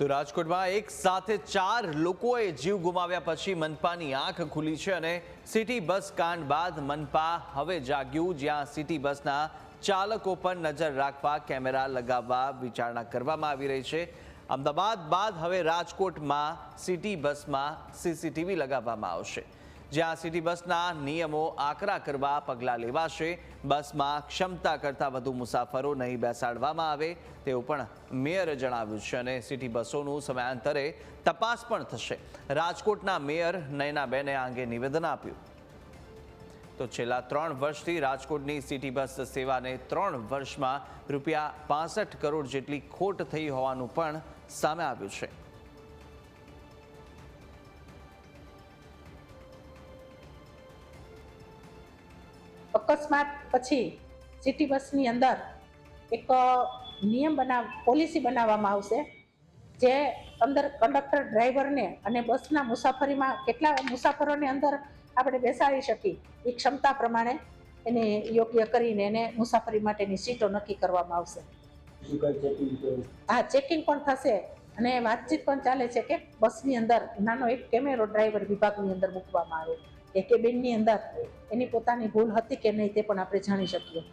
તો રાજકોટમાં એક સાથે 4 લોકોએ જીવ ગુમાવ્યા પછી મનપાની આંખ ખુલી છે અને સિટી બસ કાંડ બાદ મનપા હવે જાગ્યું, જ્યાં સિટી બસના ચાલકો પર નજર રાખવા કેમેરા લગાવવા વિચારણા કરવામાં આવી રહી છે। અમદાવાદ બાદ હવે રાજકોટમાં સિટી બસમાં સીસીટીવી લગાવવામાં આવશે, જ્યાં સિટી બસના નિયમો આકરા કરવા પગલાં લેવાશે। બસમાં ક્ષમતા કરતાં વધુ મુસાફરો નહીં બેસાડવામાં આવે તેવું પણ મેયરે જણાવ્યું છે અને સિટી બસોનું સમયાંતરે તપાસ પણ થશે। રાજકોટના મેયર નયનાબેને આ અંગે નિવેદન આપ્યું। તો છેલ્લા 3 વર્ષથી રાજકોટની સિટી બસ સેવાને 3 વર્ષમાં ₹65 કરોડ જેટલી ખોટ થઈ હોવાનું પણ સામે આવ્યું છે। અકસ્માત પછી સિટી બસની અંદર એક નિયમ પોલિસી બનાવવામાં આવશે, જે અંદર કંડક્ટર ડ્રાઈવરને અને બસના મુસાફરીમાં કેટલા મુસાફરોને અંદર આપણે બેસાડી શકીએ એ ક્ષમતા પ્રમાણે એને યોગ્ય કરીને એને મુસાફરી માટેની સીટો નક્કી કરવામાં આવશે। હા, ચેકિંગ પણ થશે અને વાતચીત પણ ચાલે છે કે બસની અંદર નાનો એક કેમેરો ડ્રાઈવર વિભાગની અંદર મૂકવામાં આવે કે કેબિનની અંદર એની પોતાની ભૂલ હતી કે નહીં તે પણ આપણે જાણી શકીએ।